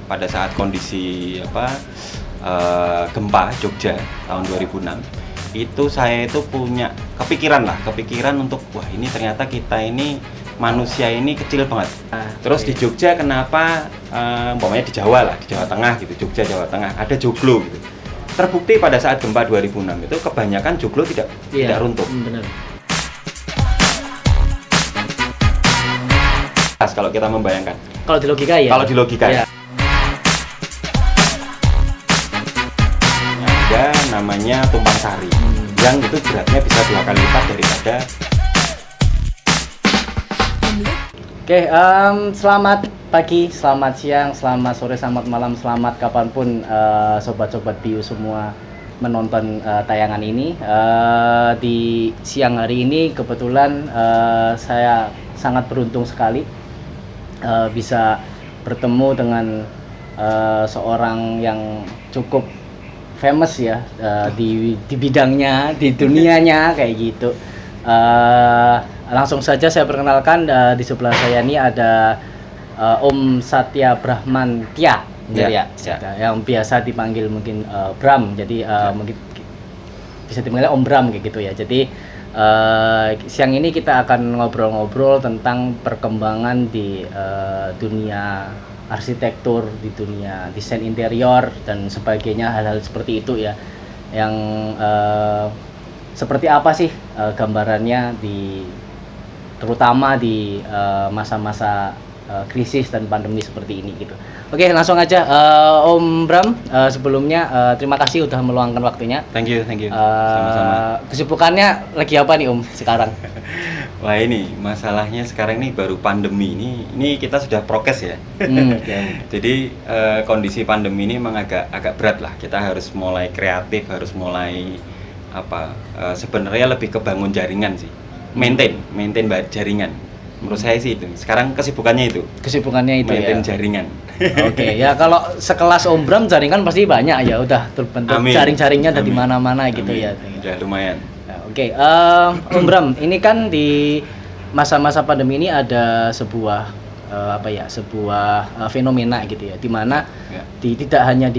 pada saat kondisi gempa Jogja tahun 2006 itu saya itu punya kepikiran untuk wah ini ternyata kita ini manusia ini kecil banget. Terus di Jogja kenapa umpamanya di Jawa Tengah gitu, Jogja Jawa Tengah ada joglo gitu. Terbukti pada saat gempa 2006 itu kebanyakan joglo tidak runtuh. Benar. Kalau kita membayangkan. Kalau di logika ya. Kalau di logika. Ya. Ada namanya tumpang sari yang itu beratnya bisa 2 kali lipat daripada. Oke, selamat pagi, selamat siang, selamat sore, selamat malam, selamat kapanpun sobat-sobat Bio semua menonton tayangan ini. Di siang hari ini kebetulan saya sangat beruntung sekali bisa bertemu dengan seorang yang cukup famous ya di bidangnya, di dunianya kayak gitu. Langsung saja saya perkenalkan, di sebelah saya ini ada Om Satya Brahmantya, yang biasa dipanggil mungkin Bram, jadi mungkin bisa dipanggil Om Bram kayak gitu ya. Jadi siang ini kita akan ngobrol-ngobrol tentang perkembangan di dunia arsitektur, di dunia desain interior dan sebagainya, hal-hal seperti itu ya, yang seperti apa sih gambarannya terutama di masa-masa krisis dan pandemi seperti ini gitu. Oke, langsung aja Om Bram, sebelumnya terima kasih udah meluangkan waktunya. Thank you. Sama-sama. Kesibukannya lagi apa nih Om sekarang? Wah ini masalahnya sekarang ini baru pandemi ini kita sudah prokes ya. Jadi kondisi pandemi ini memang agak berat lah. Kita harus mulai kreatif, harus mulai sebenarnya lebih ke bangun jaringan sih. Maintain jaringan. Menurut saya sih itu. Sekarang kesibukannya itu maintain ya. Jaringan. Oke, ya kalau sekelas Om Bram jaringan pasti banyak ya, udah terbentuk jaring-jaringnya dari mana-mana gitu. Amin. Ya. Udah lumayan. Oke, Om Bram, ini kan di masa-masa pandemi ini ada sebuah fenomena gitu ya, di mana tidak hanya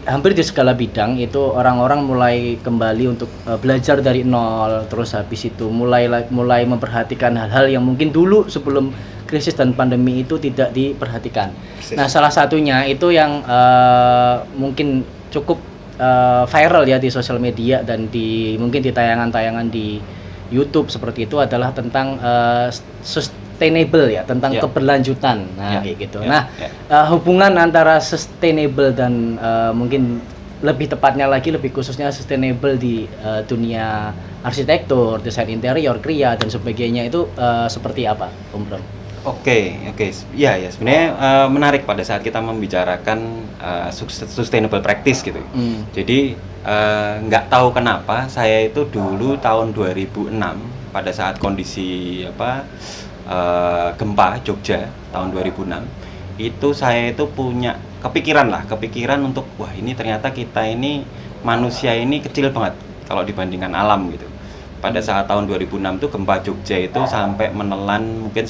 hampir di segala bidang itu orang-orang mulai kembali untuk belajar dari nol, terus habis itu mulai memperhatikan hal-hal yang mungkin dulu sebelum krisis dan pandemi itu tidak diperhatikan. Nah, salah satunya itu yang mungkin cukup viral ya di sosial media dan mungkin di tayangan-tayangan di YouTube seperti itu adalah tentang sustainable ya, tentang keberlanjutan. Nah, kayak gitu. Hubungan antara sustainable dan mungkin lebih tepatnya lagi, lebih khususnya sustainable di dunia arsitektur, desain interior, kria dan sebagainya itu seperti apa, Om Bram? Oke. Ya sebenarnya menarik pada saat kita membicarakan sustainable practice gitu. Jadi nggak tahu kenapa saya itu dulu tahun 2006 pada saat kondisi gempa Jogja tahun 2006 itu saya itu punya kepikiran untuk wah ini ternyata kita ini manusia ini kecil banget kalau dibandingkan alam gitu. Pada saat tahun 2006 itu gempa Jogja itu sampai menelan mungkin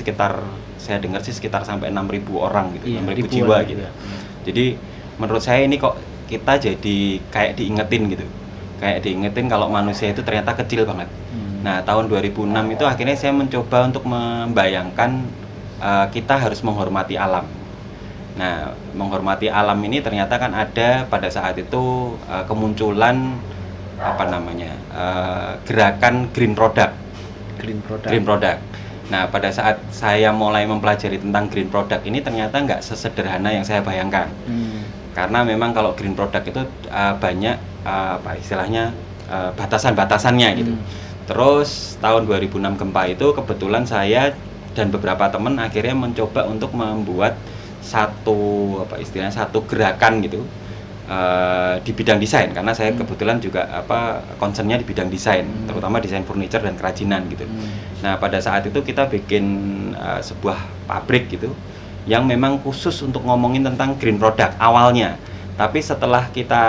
saya dengar sih sekitar sampai 6.000 orang gitu, 6.000 jiwa gitu. Jadi menurut saya ini kok kita jadi kayak diingetin kalau manusia itu ternyata kecil banget. Nah, tahun 2006 itu akhirnya saya mencoba untuk membayangkan kita harus menghormati alam. Nah, menghormati alam ini ternyata kan ada pada saat itu kemunculan gerakan green product. Nah, pada saat saya mulai mempelajari tentang green product ini ternyata nggak sesederhana yang saya bayangkan. Karena memang kalau green product itu banyak batasan-batasannya gitu. Terus tahun 2006 gempa itu kebetulan saya dan beberapa teman akhirnya mencoba untuk membuat satu gerakan gitu di bidang desain, karena saya kebetulan juga concernnya di bidang desain, terutama desain furniture dan kerajinan gitu. Nah, pada saat itu kita bikin sebuah pabrik gitu yang memang khusus untuk ngomongin tentang green product awalnya. Tapi setelah kita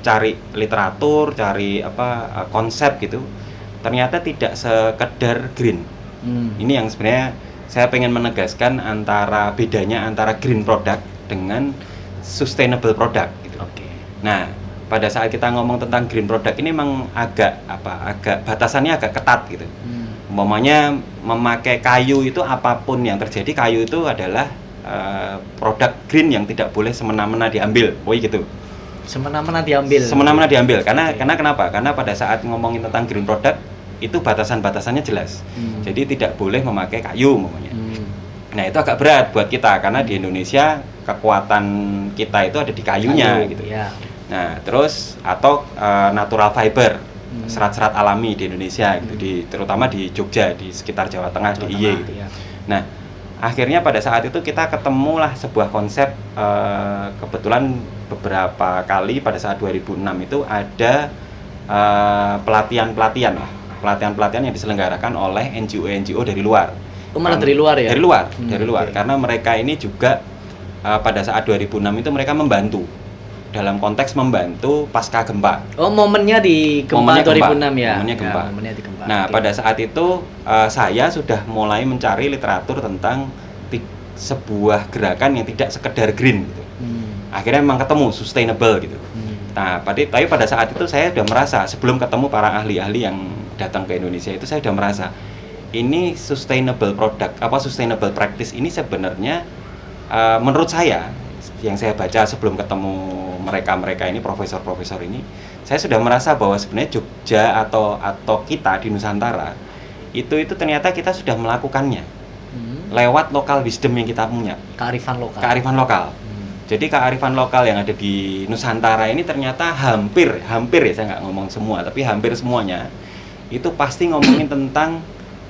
cari literatur, cari konsep gitu, ternyata tidak sekedar green. Ini yang sebenarnya saya pengen menegaskan bedanya antara green product dengan sustainable product gitu. Oke. Nah, pada saat kita ngomong tentang green product ini memang agak batasannya agak ketat gitu. Umpamanya memakai kayu itu, apapun yang terjadi, kayu itu adalah produk green yang tidak boleh semena-mena diambil. Gitu. Semena-mena diambil. Semena-mena diambil. Karena Oke. Kenapa? Karena pada saat ngomongin tentang green product itu batasan-batasannya jelas. Jadi tidak boleh memakai kayu umpamanya. Nah, itu agak berat buat kita karena di Indonesia kekuatan kita itu ada di kayunya gitu. Ya. Nah, terus atau natural fiber, serat-serat alami di Indonesia gitu, terutama di Jogja, di sekitar Jawa Tengah, di IY gitu. Ya. Nah, akhirnya pada saat itu kita ketemulah sebuah konsep, kebetulan beberapa kali pada saat 2006 itu ada pelatihan-pelatihan yang diselenggarakan oleh NGO dari luar. Malah dari luar ya? Dari luar, Okay. karena mereka ini juga pada saat 2006 itu mereka membantu dalam konteks membantu pasca gempa. Oh, momennya di gempa 2006 ya? Momennya gempa. Ya, momennya di gempa. Nah, Okay. pada saat itu saya sudah mulai mencari literatur tentang sebuah gerakan yang tidak sekedar green gitu. Akhirnya memang ketemu sustainable gitu. Nah, tapi pada saat itu saya sudah merasa, sebelum ketemu para ahli-ahli yang datang ke Indonesia itu, saya sudah merasa ini sustainable product, sustainable practice ini sebenarnya menurut saya, yang saya baca sebelum ketemu mereka ini, profesor-profesor ini, saya sudah merasa bahwa sebenarnya Jogja atau kita di Nusantara itu ternyata kita sudah melakukannya lewat local wisdom yang kita punya, kearifan lokal. Jadi kearifan lokal yang ada di Nusantara ini ternyata hampir ya, saya nggak ngomong semua, tapi hampir semuanya itu pasti ngomongin tentang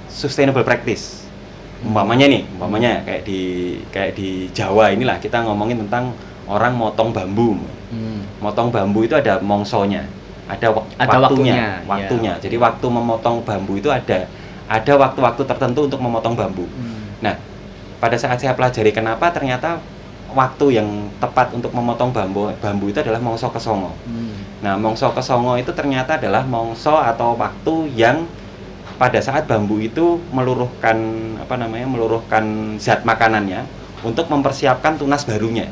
sustainable practice. Umpamanya kayak di Jawa inilah kita ngomongin tentang orang motong bambu. Motong bambu itu ada mongsonya, ada waktunya. Ya. Jadi waktu memotong bambu itu ada waktu-waktu tertentu untuk memotong bambu. Nah, pada saat saya pelajari kenapa ternyata waktu yang tepat untuk memotong bambu itu adalah mongso kesongo. Nah, mongso kesongo itu ternyata adalah mongso atau waktu yang pada saat bambu itu meluruhkan zat makanannya untuk mempersiapkan tunas barunya.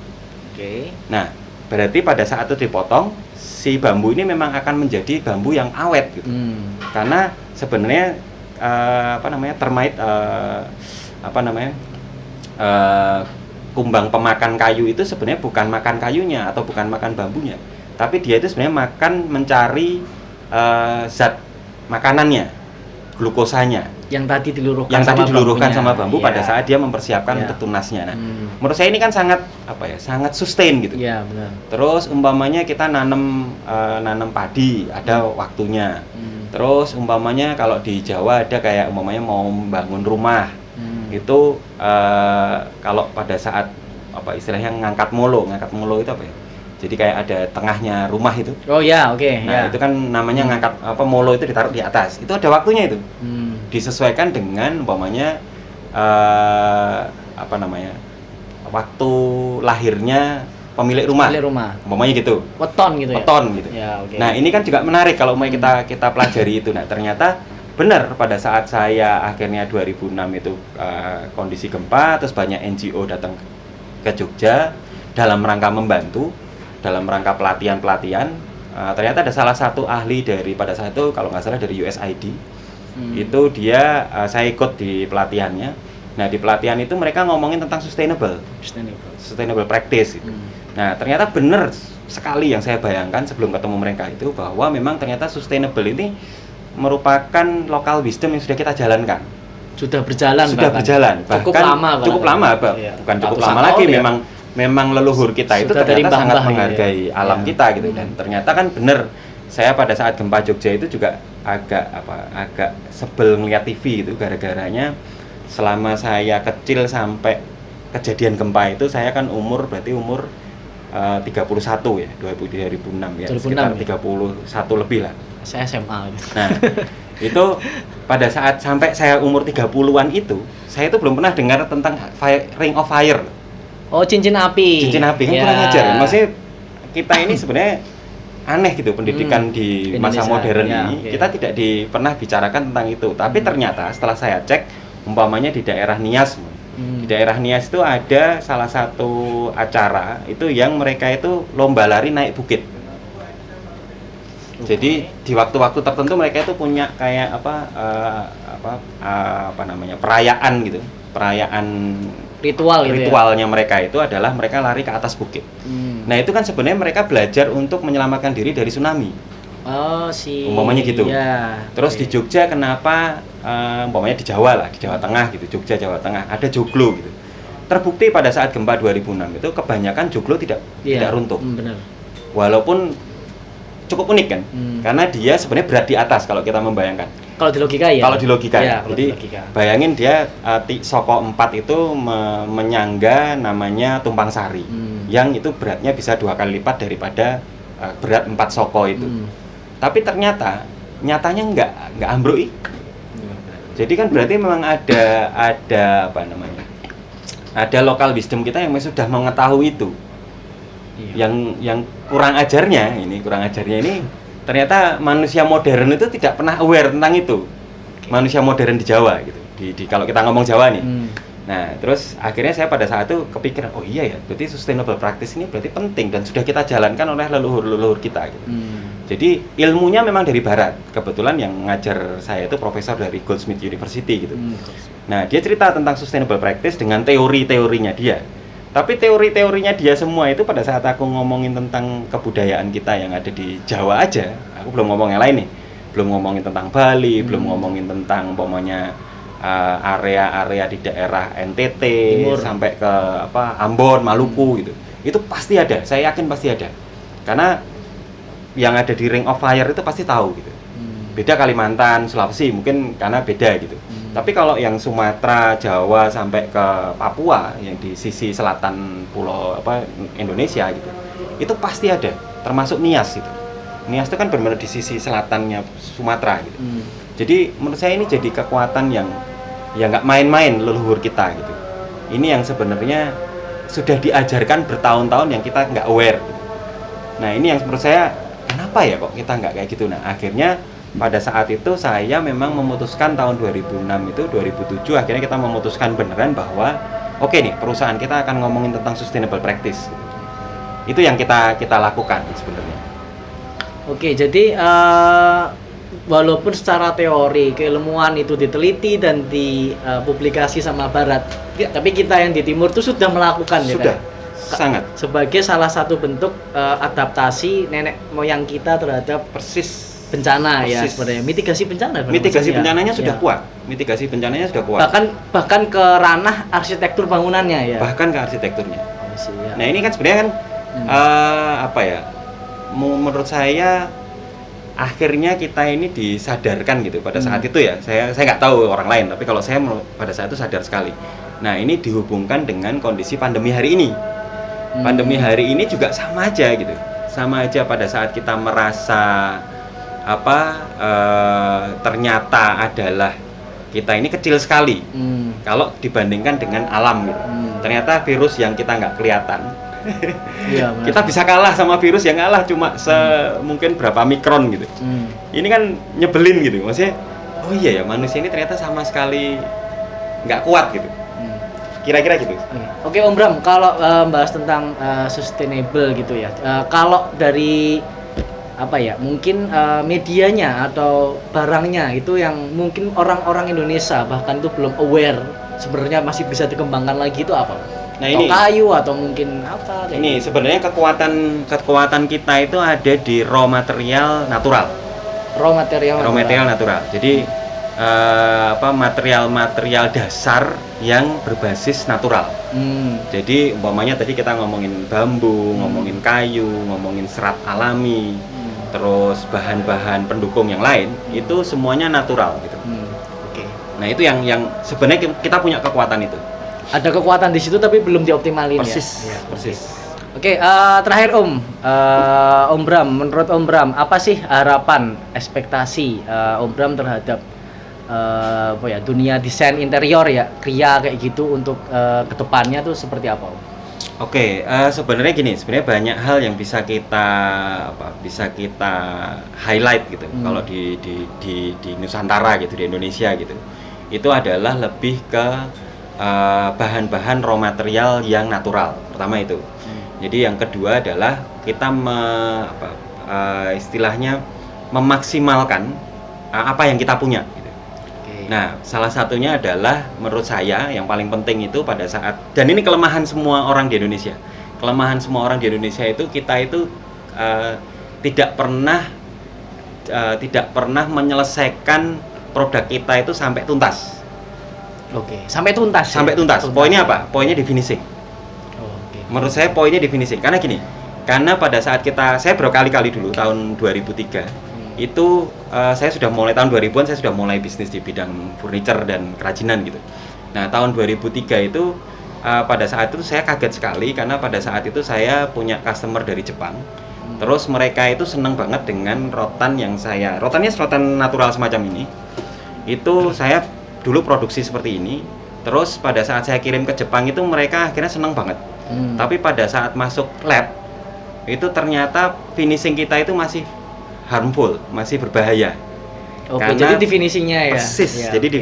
Oke. Nah, berarti pada saat itu dipotong, si bambu ini memang akan menjadi bambu yang awet gitu. Karena sebenarnya termite kumbang pemakan kayu itu sebenarnya bukan makan kayunya atau bukan makan bambunya, tapi dia itu sebenarnya mencari zat makanannya, glukosanya yang tadi diluluhkan sama bambu pada saat dia mempersiapkan untuk tunasnya. Nah, menurut saya ini kan sangat sustain gitu. Iya, benar. Terus umpamanya kita nanam padi ada waktunya. Terus umpamanya kalau di Jawa ada kayak umpamanya mau membangun rumah. Itu kalau pada saat istilahnya ngangkat molo itu apa ya? Jadi kayak ada tengahnya rumah itu. Oh ya, oke. Nah, itu kan namanya ngangkat molo itu ditaruh di atas. Itu ada waktunya itu. Disesuaikan dengan umpamanya waktu lahirnya pemilik rumah. Umpamanya gitu. Weton gitu ya. Gitu. Ya, okay. Nah, ini kan juga menarik kalau mau kita pelajari itu. Nah, ternyata benar pada saat saya akhirnya 2006 itu kondisi gempa, terus banyak NGO datang ke Jogja dalam rangka membantu, dalam rangka pelatihan. Ternyata ada salah satu ahli dari pada saat itu kalau nggak salah dari USAID. Itu dia saya ikut di pelatihannya. Nah, di pelatihan itu mereka ngomongin tentang sustainable practice gitu. Nah, ternyata benar sekali yang saya bayangkan sebelum ketemu mereka itu, bahwa memang ternyata sustainable ini merupakan local wisdom yang sudah kita jalankan. Sudah berjalan. Cukup lama, iya. Bukan cukup lama lagi ya. Memang leluhur kita itu ternyata sangat menghargai alam kita gitu. Dan ternyata kan benar, saya pada saat gempa Jogja itu juga agak sebel ngeliat TV itu, gara-garanya selama saya kecil sampai kejadian gempa itu saya kan umur 31 ya, 2006 ya, 2006 sekitar ya? 31 lebih lah. Saya SMA gitu. Nah, itu pada saat sampai saya umur 30-an itu, saya itu belum pernah dengar tentang Ring of Fire. Oh, cincin api kan kurang ajar. Maksudnya kita ini sebenarnya aneh gitu pendidikan di Indonesia, masa modern ya, ini. okay. Kita tidak pernah bicarakan tentang itu. Tapi ternyata setelah saya cek, umpamanya di daerah Nias, Di daerah Nias itu ada salah satu acara itu yang mereka itu lomba lari naik bukit. Jadi di waktu-waktu tertentu mereka itu punya kayak apa namanya, perayaan gitu, perayaan Ritual gitu ritualnya mereka itu adalah mereka lari ke atas bukit. Nah itu kan sebenarnya mereka belajar untuk menyelamatkan diri dari tsunami. Oh sih. Umpamanya gitu. Iya. Terus di Jogja kenapa umpamanya di Jawa lah, di Jawa Tengah gitu, Jogja Jawa Tengah ada joglo gitu. Terbukti pada saat gempa 2006 itu kebanyakan joglo tidak runtuh. Benar. Walaupun cukup unik kan, karena dia sebenarnya berat di atas kalau kita membayangkan. Kalau di logika ya. Kalau di logika, ya, jadi di logika. bayangin dia Soko 4 itu menyangga namanya Tumpang Sari, yang itu beratnya bisa 2 kali lipat daripada berat 4 Soko itu. Tapi ternyata nyatanya nggak ambruk. Jadi kan berarti memang ada apa namanya? Ada local wisdom kita yang sudah mengetahui itu. Iya. Yang kurang ajarnya ini ternyata manusia modern itu tidak pernah aware tentang itu. Manusia modern di Jawa gitu. Di kalau kita ngomong Jawa nih. Nah, terus akhirnya saya pada saat itu kepikiran, oh iya ya, berarti sustainable practice ini berarti penting dan sudah kita jalankan oleh leluhur-leluhur kita gitu. Jadi ilmunya memang dari barat. Kebetulan yang ngajar saya itu profesor dari Goldsmith University gitu. Nah, dia cerita tentang sustainable practice dengan teori-teorinya dia. Tapi teori-teorinya dia semua itu pada saat aku ngomongin tentang kebudayaan kita yang ada di Jawa aja, aku belum ngomong yang lain nih. Belum ngomongin tentang Bali, belum ngomongin tentang umpamanya area-area di daerah NTT Timur, sampai ke Ambon, Maluku gitu. Itu pasti ada, saya yakin pasti ada. Karena yang ada di Ring of Fire itu pasti tahu gitu. Beda Kalimantan, Sulawesi mungkin karena beda gitu. Tapi kalau yang Sumatera, Jawa sampai ke Papua yang di sisi selatan pulau Indonesia gitu, itu pasti ada, termasuk Nias itu. Nias itu kan benar-benar di sisi selatannya Sumatera gitu. Jadi menurut saya ini jadi kekuatan yang nggak main-main leluhur kita gitu. Ini yang sebenarnya sudah diajarkan bertahun-tahun yang kita nggak aware gitu. Nah ini yang menurut saya kenapa ya kok kita nggak kayak gitu. Nah akhirnya pada saat itu saya memang memutuskan tahun 2006 itu 2007 akhirnya kita memutuskan beneran bahwa oke nih perusahaan kita akan ngomongin tentang sustainable practice. Itu yang kita lakukan sebenarnya. Oke, jadi walaupun secara teori keilmuan itu diteliti dan dipublikasi sama barat, tapi kita yang di timur itu sudah melakukan sudah ya, sangat sebagai salah satu bentuk adaptasi nenek moyang kita terhadap bencana ya sebenarnya, mitigasi bencana. Mitigasi bencananya sudah kuat. Mitigasi bencananya sudah kuat. Bahkan ke ranah arsitektur bangunannya ya. Bahkan ke arsitekturnya. Nah, ini kan sebenarnya kan menurut saya akhirnya kita ini disadarkan gitu pada saat itu ya. Saya nggak tahu orang lain, tapi kalau saya pada saat itu sadar sekali. Nah, ini dihubungkan dengan kondisi pandemi hari ini. Pandemi hari ini juga sama aja gitu. Sama aja pada saat kita merasa ternyata adalah kita ini kecil sekali kalau dibandingkan dengan alam gitu. Ternyata virus yang kita nggak kelihatan ya, kita bisa kalah sama virus yang kalah cuma mungkin berapa mikron gitu. Ini kan nyebelin gitu, maksudnya oh iya ya manusia ini ternyata sama sekali nggak kuat gitu. Kira-kira gitu. Oke Om Bram, kalau bahas tentang sustainable gitu ya, kalau dari mungkin medianya atau barangnya itu yang mungkin orang-orang Indonesia bahkan itu belum aware sebenarnya masih bisa dikembangkan lagi itu apa? Nah ini kayu atau mungkin apa? Ini sebenarnya kekuatan kita itu ada di raw material natural. Raw material natural. Jadi material-material dasar yang berbasis natural. Jadi umpamanya tadi kita ngomongin bambu, ngomongin kayu, ngomongin serat alami. Terus bahan-bahan pendukung yang lain itu semuanya natural gitu. Nah itu yang sebenarnya kita punya kekuatan itu. Ada kekuatan di situ tapi belum dioptimalin. Persis. Oke, terakhir Om Bram, menurut Om Bram apa sih harapan, ekspektasi Om Bram terhadap dunia desain interior ya, kria kayak gitu untuk kedepannya tuh seperti apa? Oke, sebenarnya gini, sebenarnya banyak hal yang bisa kita highlight gitu. Kalau di Nusantara gitu, di Indonesia gitu, itu adalah lebih ke bahan-bahan raw material yang natural. Pertama itu. Jadi yang kedua adalah kita istilahnya memaksimalkan apa yang kita punya. Gitu. Nah, salah satunya adalah menurut saya yang paling penting itu pada saat, dan ini kelemahan semua orang di Indonesia. Kelemahan semua orang di Indonesia itu kita itu tidak pernah menyelesaikan produk kita itu sampai tuntas. Sampai tuntas. Sampai tuntas. Poinnya apa? Poinnya di finishing. Menurut saya poinnya di finishing. Karena gini, karena pada saat saya berkali-kali dulu tahun 2003 itu saya sudah mulai tahun 2000-an saya sudah mulai bisnis di bidang furniture dan kerajinan gitu. Nah, tahun 2003 itu pada saat itu saya kaget sekali karena pada saat itu saya punya customer dari Jepang. Terus mereka itu seneng banget dengan rotannya rotan natural semacam ini. Itu saya dulu produksi seperti ini. Terus pada saat saya kirim ke Jepang itu mereka akhirnya seneng banget. Tapi pada saat masuk lab itu ternyata finishing kita itu masih harmful, masih berbahaya. Jadi di finishingnya ya. Persis. Ya, jadi di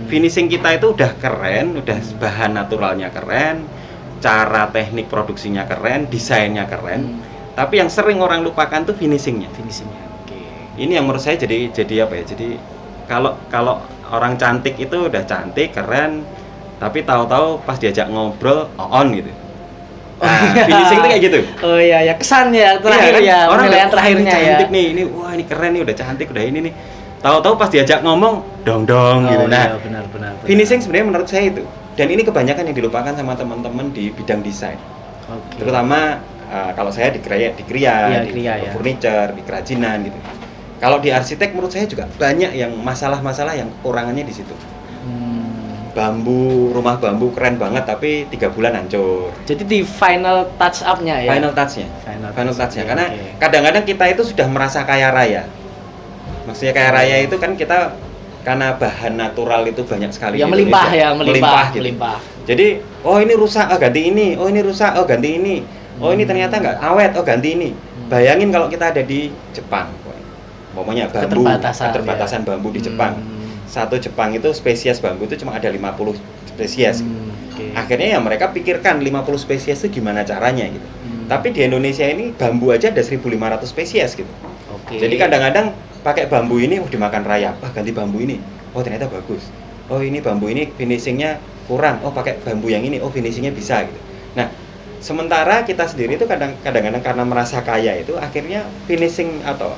finishing kita itu udah keren, udah bahan naturalnya keren, cara teknik produksinya keren, desainnya keren. Tapi yang sering orang lupakan tuh finishingnya. Ini yang menurut saya jadi apa ya? Jadi kalau orang cantik itu udah cantik, keren, tapi tahu-tahu pas diajak ngobrol on gitu. Nah, finishing itu kayak gitu. Oh iya ya, kesan ya terakhir ya, orang penilaian terakhirnya ya. Cantik nih, ini wah ini keren nih, udah cantik, udah ini nih. Tahu-tahu pas diajak ngomong dong gitu. Nah, iya, benar. Finishing sebenarnya menurut saya itu. Dan ini kebanyakan yang dilupakan sama teman-teman di bidang desain. Terutama kalau saya di kria, furniture, di kerajinan gitu. Kalau di arsitek menurut saya juga banyak yang masalah-masalah yang kekurangannya di situ. Rumah bambu keren banget tapi 3 bulan hancur. Jadi di final touch up-nya ya. Final touch-nya. Karena kadang-kadang kita itu sudah merasa kaya raya. Maksudnya kaya raya itu kan kita karena bahan natural itu banyak sekali. Yang melimpah. Jadi, oh ini rusak, oh ganti ini. Oh ini rusak, oh ganti ini. Oh ini ternyata nggak awet, oh ganti ini. Bayangin kalau kita ada di Jepang. Pokoknya keterbatasan bambu di Jepang. Satu Jepang itu spesies bambu itu cuma ada 50 spesies. Akhirnya ya mereka pikirkan 50 spesies itu gimana caranya gitu. Tapi di Indonesia ini bambu aja ada 1.500 spesies gitu. Jadi kadang-kadang pakai bambu ini dimakan rayap, ganti bambu ini. Oh ternyata bagus. Oh ini bambu ini finishingnya kurang. Oh pakai bambu yang ini. Oh finishingnya bisa gitu. Nah sementara kita sendiri itu kadang-kadang karena merasa kaya itu akhirnya finishing atau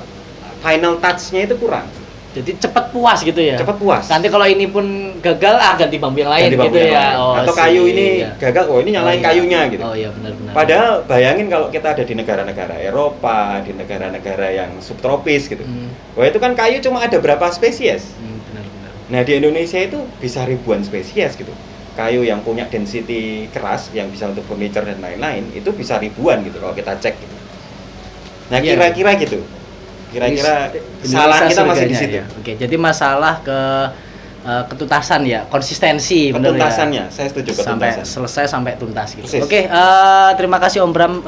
final touch-nya itu kurang. Jadi cepat puas gitu ya. Cepat puas. Nanti kalau ini pun gagal, ganti bambu yang lain gitu ya. Atau kayu ini gagal, ini nyalain kayunya gitu. Oh iya benar. Padahal bayangin kalau kita ada di negara-negara Eropa, di negara-negara yang subtropis gitu. Wah itu kan kayu cuma ada berapa spesies. Benar. Nah di Indonesia itu bisa ribuan spesies gitu. Kayu yang punya density keras, yang bisa untuk furniture dan lain-lain, itu bisa ribuan gitu kalau kita cek gitu. Nah kira-kira gitu. Kira-kira kesalahan kita masih di situ. Ya. Jadi masalah ketuntasan ya, konsistensi. Ketuntasannya, saya setuju ketuntasan. Sampai selesai sampai tuntas gitu. Terima kasih Om Bram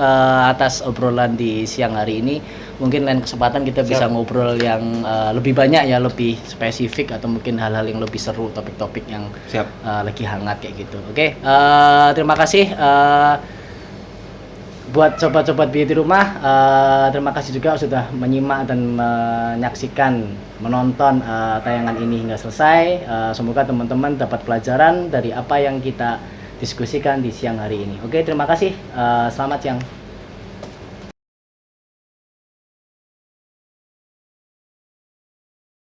atas obrolan di siang hari ini. Mungkin lain kesempatan kita bisa ngobrol yang lebih banyak ya, lebih spesifik atau mungkin hal-hal yang lebih seru, topik-topik yang lagi hangat kayak gitu. Terima kasih. Buat sobat-sobat Beauty di rumah, terima kasih juga sudah menyimak dan menonton tayangan ini hingga selesai. Semoga teman-teman dapat pelajaran dari apa yang kita diskusikan di siang hari ini. Terima kasih. Selamat siang.